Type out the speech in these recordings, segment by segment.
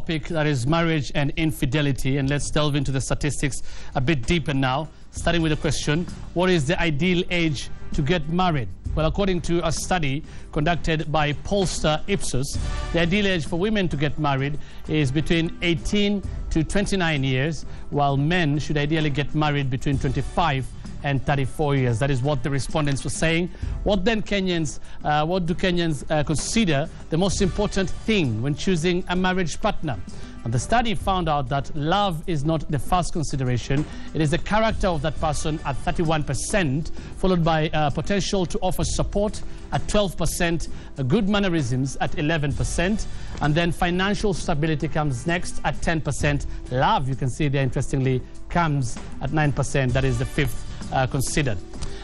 topic, that is marriage and infidelity, and let's delve into the statistics a bit deeper now, starting with the question, what is the ideal age to get married? Well, according to a study conducted by pollster Ipsos, the ideal age for women to get married is between 18 to 29 years, while men should ideally get married between 25 and 34 years. That is what the respondents were saying. What do Kenyans consider the most important thing when choosing a marriage partner? And the study found out that love is not the first consideration. It is the character of that person at 31%, followed by potential to offer support at 12%, good mannerisms at 11%, and then financial stability comes next at 10%. Love, you can see there interestingly, comes at 9%. That is the fifth considered.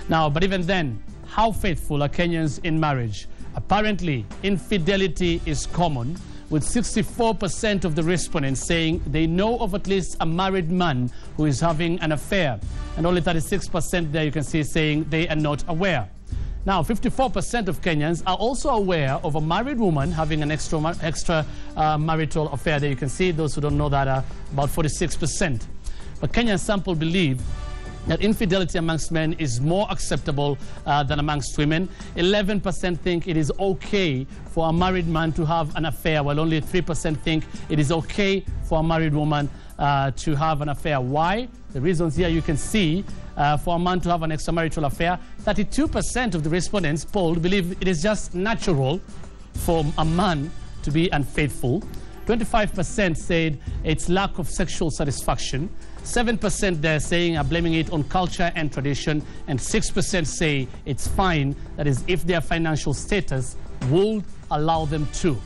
Now, but even then, how faithful are Kenyans in marriage? Apparently, infidelity is common, with 64% of the respondents saying they know of at least a married man who is having an affair, and only 36% there you can see saying they are not aware. Now, 54% of Kenyans are also aware of a married woman having an extra marital affair. There you can see those who don't know that are about 46%. But Kenyan sample believe that infidelity amongst men is more acceptable than amongst women. 11% think it is okay for a married man to have an affair, while only 3% think it is okay for a married woman to have an affair. Why? The reasons here you can see. For a man to have an extramarital affair, 32% of the respondents polled believe it is just natural for a man to be unfaithful. 25% said it's lack of sexual satisfaction. 7% they're saying are blaming it on culture and tradition, and 6% say it's fine, that is, if their financial status would allow them to.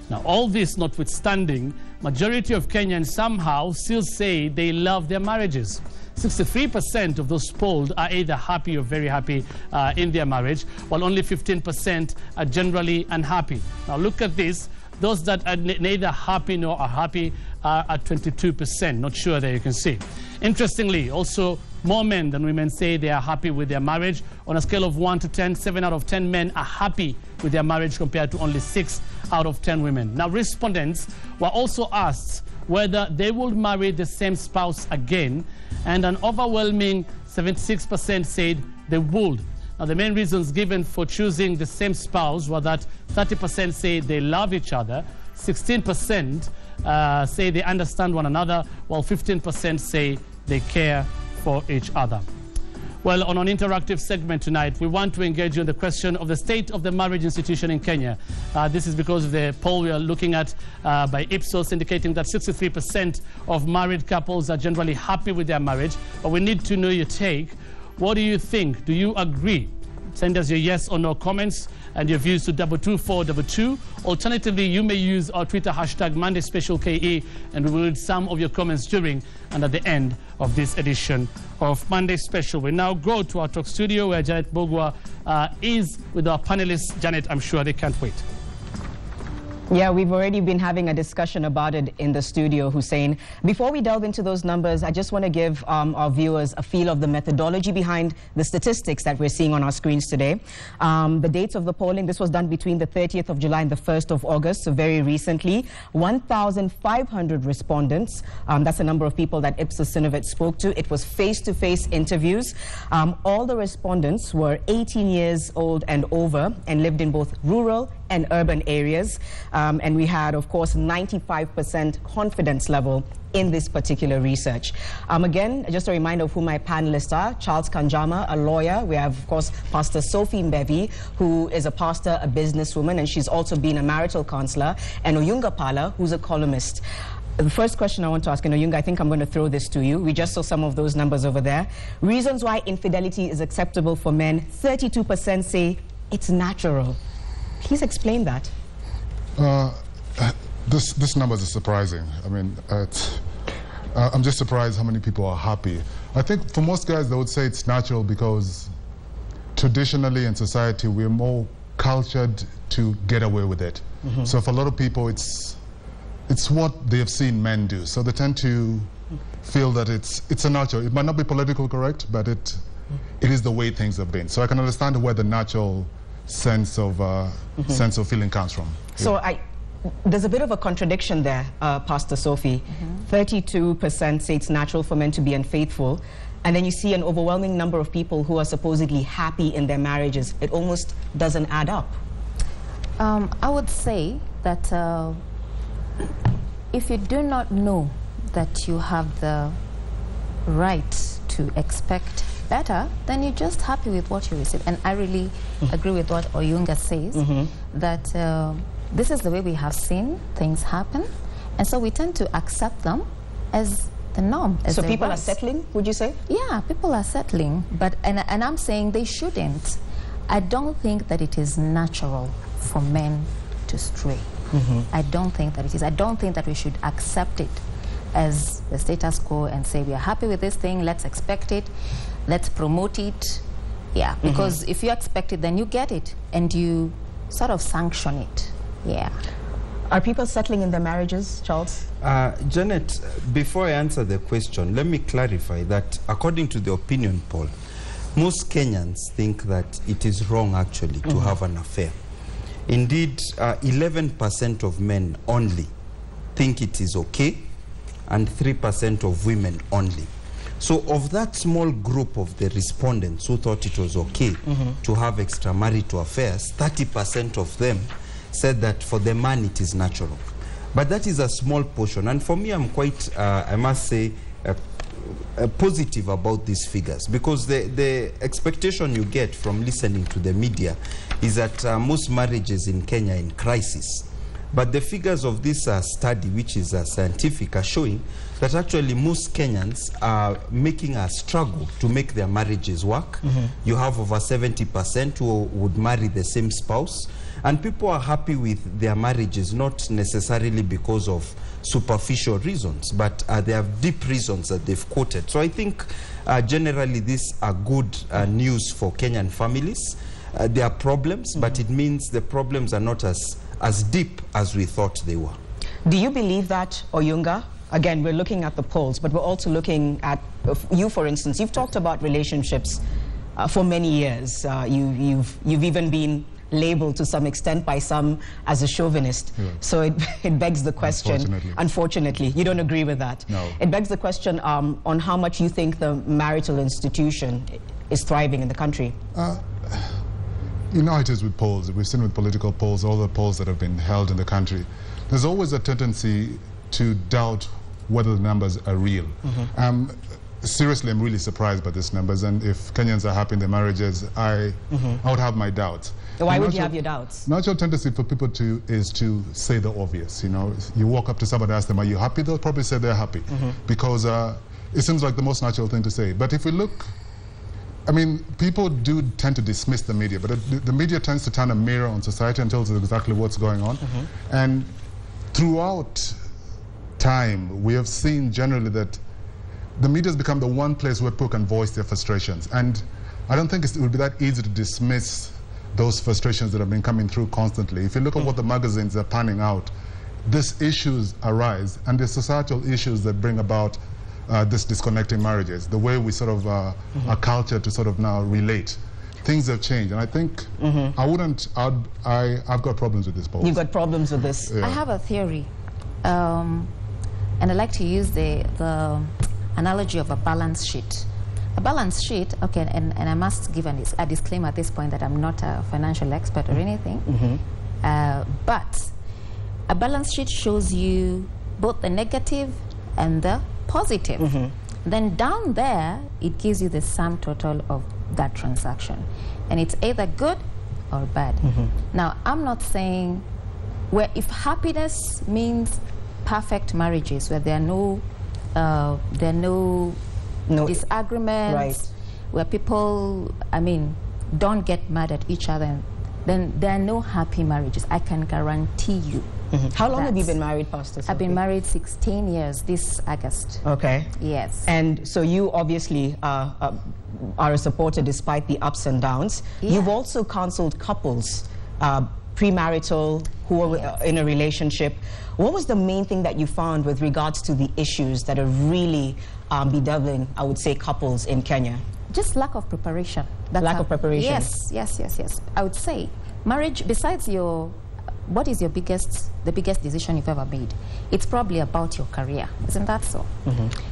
Now, all this notwithstanding, majority of Kenyans somehow still say they love their marriages. 63% of those polled are either happy or very happy in their marriage, while only 15% are generally unhappy. Now, look at this. Those that are neither happy nor are happy are at 22%. Not sure there you can see. Interestingly, also more men than women say they are happy with their marriage. On a scale of 1 to 10, 7 out of 10 men are happy with their marriage compared to only 6 out of 10 women. Now, respondents were also asked whether they would marry the same spouse again, and an overwhelming 76% said they would. Now, the main reasons given for choosing the same spouse were that 30% say they love each other, 16% say they understand one another, while 15% say they care for each other. Well, on an interactive segment tonight, we want to engage you on the question of the state of the marriage institution in Kenya. This is because of the poll we are looking at by Ipsos, indicating that 63% of married couples are generally happy with their marriage. But we need to know your take. What do you think? Do you agree? Send us your yes or no comments and your views to 22422. Alternatively, you may use our Twitter hashtag MondaySpecialKE, and we will read some of your comments during and at the end of this edition of Monday Special. We now go to our talk studio where Janet Bogwa is with our panelists. Janet, I'm sure they can't wait. Yeah, we've already been having a discussion about it in the studio, Hussein. Before we delve into those numbers, I just want to give our viewers a feel of the methodology behind the statistics that we're seeing on our screens today. The dates of the polling, this was done between the 30th of July and the 1st of August, so very recently. 1,500 respondents, that's the number of people that Ipsos Synovate spoke to. It was face-to-face interviews. All the respondents were 18 years old and over and lived in both rural and urban areas. And we had, of course, 95% confidence level in this particular research. Again, just a reminder of who my panelists are. Charles Kanjama, a lawyer. We have, of course, Pastor Sophie Mbevi, who is a pastor, a businesswoman, and she's also been a marital counselor, and Oyunga Pala, who's a columnist. The first question I want to ask, and Oyunga, I think I'm going to throw this to you. We just saw some of those numbers over there. Reasons why infidelity is acceptable for men. 32% say it's natural. Please explain that. This numbers are surprising. I mean, I'm just surprised how many people are happy. I think for most guys, they would say it's natural because traditionally in society, we're more cultured to get away with it. Mm-hmm. So for a lot of people, it's what they have seen men do. So they tend to feel that it's a natural. It might not be politically correct, but it is the way things have been. So I can understand where the natural sense of feeling comes from. So there's a bit of a contradiction there, Pastor Sophie. 32% say it's natural for men to be unfaithful, and then you see an overwhelming number of people who are supposedly happy in their marriages. It almost doesn't add up. I would say that if you do not know that you have the right to expect better, then you're just happy with what you receive. And I really agree with what Oyunga says, that this is the way we have seen things happen, and so we tend to accept them as the norm. As so people are settling, would you say? Yeah, people are settling, but and I'm saying they shouldn't. I don't think that it is natural for men to stray. I don't think that it is. I don't think that we should accept it as the status quo and say we are happy with this thing, let's expect it, let's promote it. Yeah, because if you expect it, then you get it, and you sort of sanction it. Yeah. Are people settling in their marriages, Charles? Janet, before I answer the question, let me clarify that according to the opinion poll, most Kenyans think that it is wrong actually to have an affair. Indeed, 11% of men only think it is okay, and 3% of women only. So of that small group of the respondents who thought it was okay to have extramarital affairs, 30% of them said that for the man it is natural. But that is a small portion, and for me I'm quite, I must say, positive about these figures, because the expectation you get from listening to the media is that most marriages in Kenya are in crisis. But the figures of this study, which is scientific, are showing that actually most Kenyans are making a struggle to make their marriages work. You have over 70% who would marry the same spouse, and people are happy with their marriages, not necessarily because of superficial reasons, but they have deep reasons that they've quoted. So I think generally these are good news for Kenyan families. There are problems, but it means the problems are not as deep as we thought they were. Do you believe that, Oyunga? Again, we're looking at the polls, but we're also looking at you, for instance. You've talked about relationships for many years. You've even been labeled to some extent by some as a chauvinist. Yeah. So it begs the question, unfortunately, you don't agree with that. No. It begs the question on how much you think the marital institution is thriving in the country. You know how it is with polls. We've seen with political polls, all the polls that have been held in the country. There's always a tendency to doubt whether the numbers are real. Seriously, I'm really surprised by these numbers, and if Kenyans are happy in their marriages, I would have my doubts. Why would you have your doubts? Natural tendency for people is to say the obvious. You know, you walk up to somebody and ask them, are you happy? They'll probably say they're happy, because it seems like the most natural thing to say. But if we look, I mean, people do tend to dismiss the media, but the media tends to turn a mirror on society and tells us exactly what's going on. And throughout time, we have seen generally that the media has become the one place where people can voice their frustrations. And I don't think it would be that easy to dismiss those frustrations that have been coming through constantly. If you look at what the magazines are panning out, these issues arise, and the societal issues that bring about this disconnecting marriages, the way we sort of are cultured to sort of now relate. Things have changed, and I think I've got problems with this poll. You've got problems with this? Yeah. I have a theory, and I like to use the analogy of a balance sheet. A balance sheet, okay, and I must give a disclaimer at this point that I'm not a financial expert or anything, but a balance sheet shows you both the negative and the positive. Then down there, it gives you the sum total of that transaction, and it's either good or bad. Now, I'm not saying where if happiness means perfect marriages where there are no disagreements, where people, I mean, don't get mad at each other, then there are no happy marriages. I can guarantee you. How long have you been married, Pastor Sophie? I've been married 16 years this August. Okay. Yes. And so you obviously are a supporter despite the ups and downs. Yeah. You've also counseled couples, premarital, who are in a relationship. What was the main thing that you found with regards to the issues that are really bedeviling, I would say, couples in Kenya? Just lack of preparation. Lack of preparation? Yes. I would say marriage, besides your what is the biggest decision you've ever made? It's probably about your career. Isn't that so?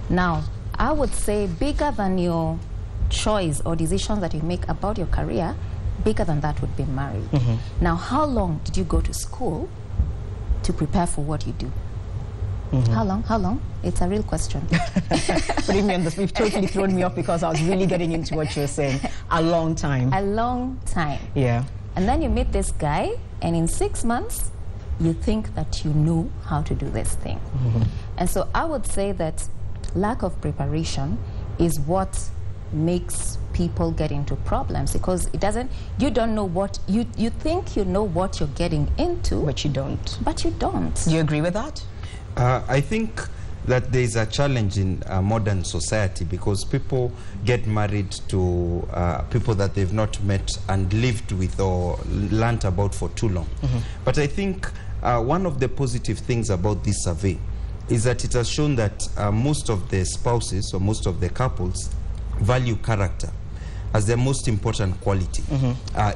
Now, I would say bigger than your choice or decisions that you make about your career, bigger than that would be marriage. Now, how long did you go to school to prepare for what you do? How long? How long? It's a real question. Putting me on this, you've totally thrown me off because I was really getting into what you were saying. A long time. A long time. Yeah. And then you meet this guy, and in 6 months, you think that you know how to do this thing. And so I would say that lack of preparation is what makes people get into problems, because it doesn't, you don't know what, you think you know what you're getting into. But you don't. But you don't. Do you agree with that? I think that there is a challenge in modern society because people get married to people that they've not met and lived with or learnt about for too long. But I think one of the positive things about this survey is that it has shown that most of the spouses or most of the couples value character as their most important quality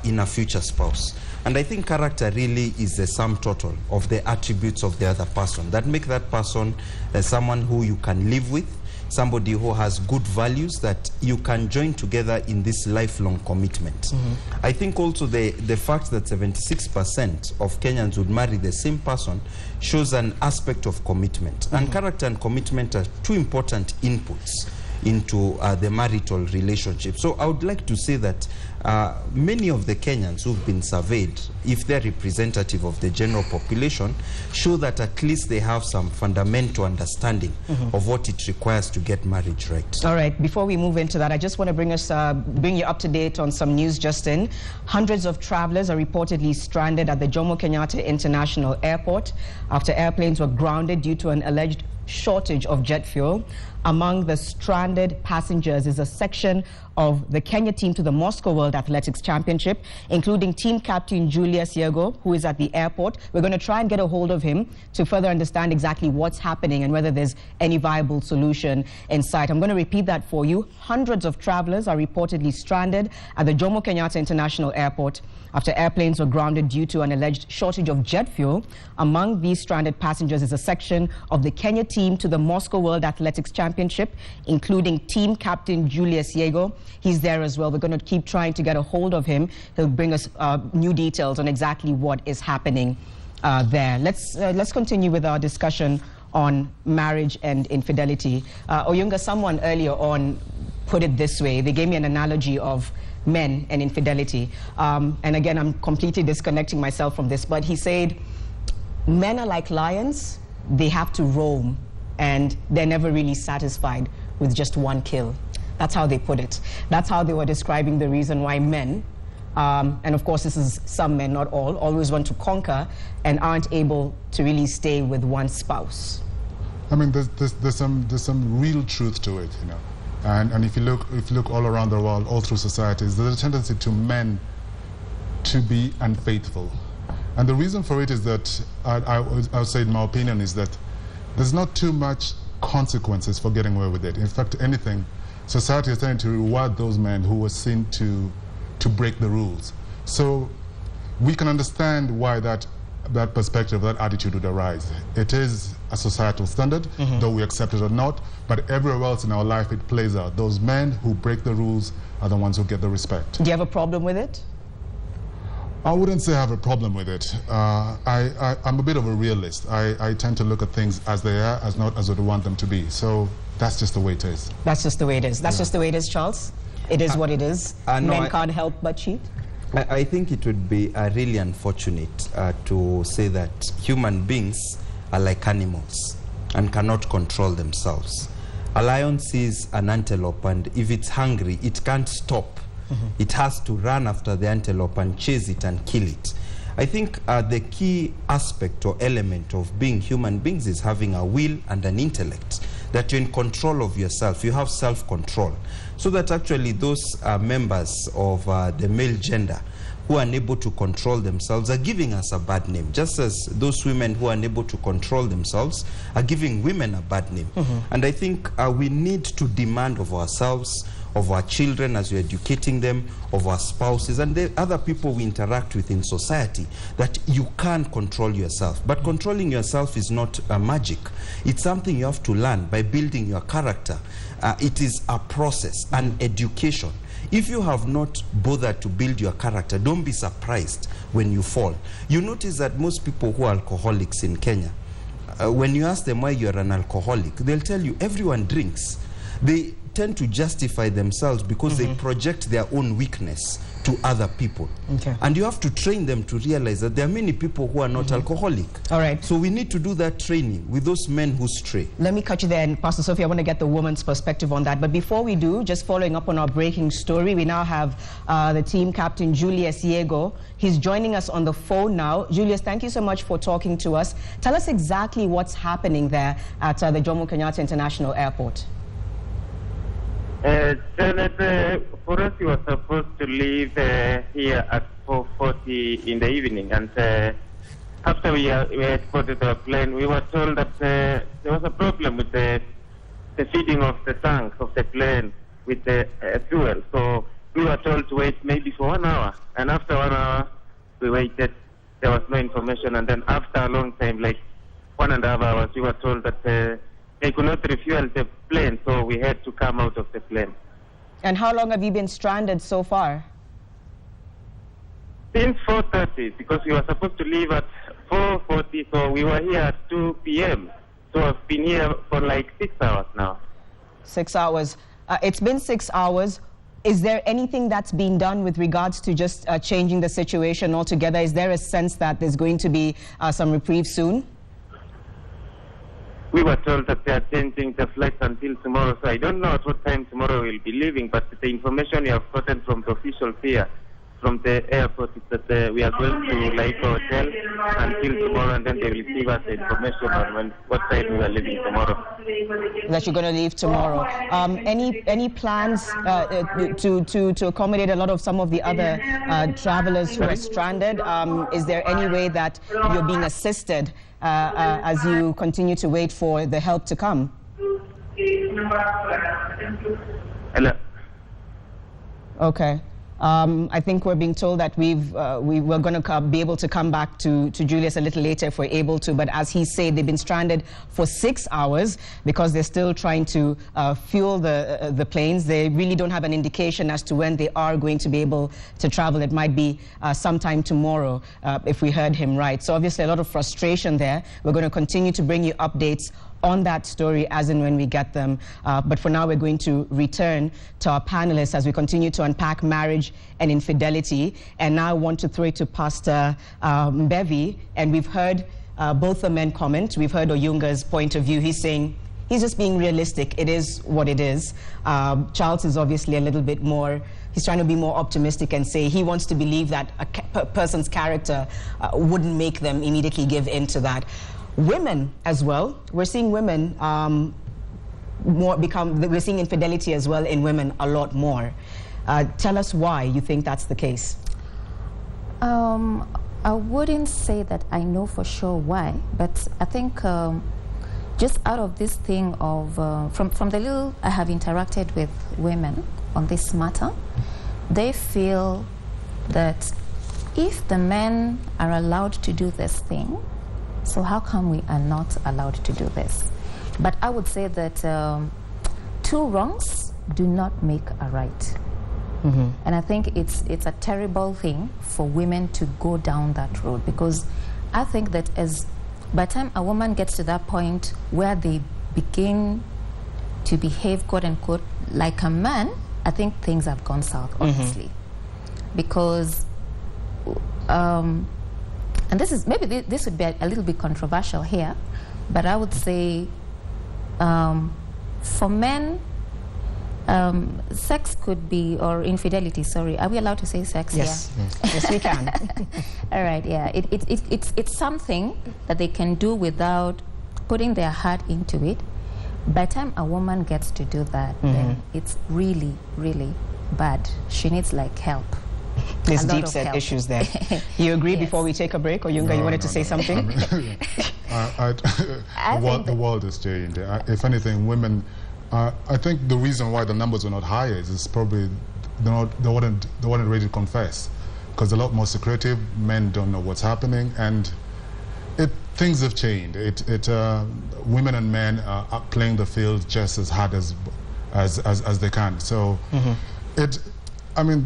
in a future spouse. And I think character really is the sum total of the attributes of the other person that make that person someone who you can live with, somebody who has good values that you can join together in this lifelong commitment. I think also the fact that 76% of Kenyans would marry the same person shows an aspect of commitment. And character and commitment are two important inputs into the marital relationship. So I would like to say that many of the Kenyans who've been surveyed, if they're representative of the general population, show that at least they have some fundamental understanding of what it requires to get marriage right. All right, before we move into that, I just want to bring you up to date on some news just in. Hundreds of travelers are reportedly stranded at the Jomo Kenyatta International Airport after airplanes were grounded due to an alleged shortage of jet fuel. Among the stranded passengers is a section of the Kenya team to the Moscow World Athletics Championship, including team captain Julius Yego, who is at the airport. We're going to try and get a hold of him to further understand exactly what's happening and whether there's any viable solution in sight. I'm going to repeat that for you. Hundreds of travelers are reportedly stranded at the Jomo Kenyatta International Airport after airplanes were grounded due to an alleged shortage of jet fuel. Among these stranded passengers is a section of the Kenya team to the Moscow World Athletics Championship, including team captain Julius Yego. He's there as well. We're going to keep trying to get a hold of him. He'll bring us new details on exactly what is happening there. Let's continue with our discussion on marriage and infidelity. Oyunga, someone earlier on put it this way. They gave me an analogy of men and infidelity. And again, I'm completely disconnecting myself from this, but he said, men are like lions. They have to roam, and they're never really satisfied with just one kill. That's how they put it. That's how they were describing the reason why men, and of course this is some men, not all, always want to conquer and aren't able to really stay with one spouse. I mean, there's some real truth to it, you know. And if you look all around the world, all through societies, there's a tendency to men to be unfaithful. And the reason for it is that, I would say, in my opinion, is that there's not too much consequences for getting away with it. In fact, anything, society is trying to reward those men who were seen to break the rules. So we can understand why that perspective, that attitude would arise. It is a societal standard, though we accept it or not, but everywhere else in our life it plays out. Those men who break the rules are the ones who get the respect. Do you have a problem with it? I wouldn't say I have a problem with it. I'm a bit of a realist. I tend to look at things as they are, as not as I would want them to be. So that's just the way it is. That's just the way it is. That's just the way it is, Charles. It is what it is. Men can't help but cheat. I think it would be really unfortunate to say that human beings are like animals and cannot control themselves. A lion sees an antelope, and if it's hungry, it can't stop. It has to run after the antelope and chase it and kill it. I think the key aspect or element of being human beings is having a will and an intellect, that you're in control of yourself, you have self-control, so that actually those members of the male gender who are unable to control themselves are giving us a bad name, just as those women who are unable to control themselves are giving women a bad name. And I think we need to demand of ourselves of our children as we're educating them, of our spouses, and the other people we interact with in society, that you can control yourself. But controlling yourself is not magic. It's something you have to learn by building your character. It is a process, an education. If you have not bothered to build your character, don't be surprised when you fall. You notice that most people who are alcoholics in Kenya, when you ask them why you're an alcoholic, they'll tell you everyone drinks. They tend to justify themselves because they project their own weakness to other people. Okay. And you have to train them to realize that there are many people who are not alcoholic. All right. So we need to do that training with those men who stray. Let me cut you there, and Pastor Sophie, I want to get the woman's perspective on that. But before we do, just following up on our breaking story, we now have the team captain, Julius Yego. He's joining us on the phone now. Julius, thank you so much for talking to us. Tell us exactly what's happening there at the Jomo Kenyatta International Airport. Janet, for us, we were supposed to leave here at 4:40 in the evening, and after we had boarded our plane, we were told that there was a problem with the feeding of the tank of the plane with the fuel. So we were told to wait maybe for 1 hour, and after 1 hour, we waited. There was no information, and then after a long time, like 1.5 hours, we were told that they could not refuel the plane, so we had to come out of the plane. And how long have you been stranded so far? Since 4:30, because we were supposed to leave at 4:40, so we were here at 2 p.m. So I've been here for like 6 hours now. 6 hours. It's been 6 hours. Is there anything that's being done with regards to just changing the situation altogether? Is there a sense that there's going to be some reprieve soon? We were told that they are changing the flights until tomorrow, so I don't know at what time tomorrow we'll be leaving, but the information we have gotten from the officials here, from the airport, is that we are going to Laifa Hotel until tomorrow, and then they will give us the information on what time we are leaving tomorrow. That you're going to leave tomorrow. Any plans to accommodate a lot of some of the other travelers who are stranded? Is there any way that you're being assisted as you continue to wait for the help to come? Hello. Okay. I think we're being told that we're going to be able to come back to Julius a little later if we're able to. But as he said, they've been stranded for 6 hours because they're still trying to fuel the planes. They really don't have an indication as to when they are going to be able to travel. It might be sometime tomorrow, if we heard him right. So obviously a lot of frustration there. We're going to continue to bring you updates on that story as and when we get them. But for now, we're going to return to our panelists as we continue to unpack marriage and infidelity. And now I want to throw it to Pastor Mbevi. And we've heard both the men comment. We've heard Oyunga's point of view. He's saying he's just being realistic. It is what it is. Charles is obviously a little bit more, he's trying to be more optimistic and say he wants to believe that a person's character wouldn't make them immediately give in to that. Women as well, we're seeing women we're seeing infidelity as well in women a lot more. Tell us why you think that's the case. I wouldn't say that I know for sure why, but I think just out of this thing of, from the little I have interacted with women on this matter, they feel that if the men are allowed to do this thing, so how come we are not allowed to do this? But I would say that two wrongs do not make a right. And I think it's a terrible thing for women to go down that road, because I think that by the time a woman gets to that point where they begin to behave, quote unquote, like a man, I think things have gone south, honestly. Because and this is maybe this would be a little bit controversial here, but I would say for men, sex could be, or infidelity, sorry, are we allowed to say sex? Yes. Yeah. Yes, we can. All right, yeah, it's something that they can do without putting their heart into it. By the time a woman gets to do that, then it's really, really bad. She needs like help. There's deep-set issues there. You agree? Yes. Before we take a break, or Yunga, you wanted to say something? The world is changing. If anything, women I think the reason why the numbers were not higher is probably they weren't ready to confess, because a lot more secretive. Men don't know what's happening, and things have changed. Women and men are playing the field just as hard as they can. So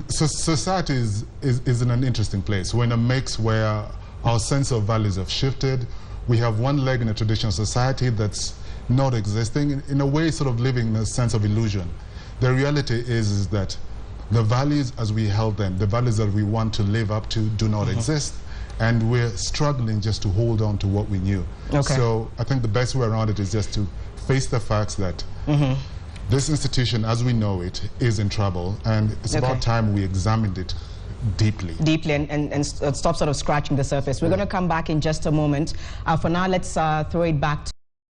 society is in an interesting place. We're in a mix where our sense of values have shifted. We have one leg in a traditional society that's not existing, in a way sort of living in a sense of illusion. The reality is that the values as we held them, the values that we want to live up to, do not exist. And we're struggling just to hold on to what we knew. Okay. So I think the best way around it is just to face the facts that this institution, as we know it, is in trouble, and it's about time we examined it deeply. And stop sort of scratching the surface. We're going to come back in just a moment. For now, let's throw it back to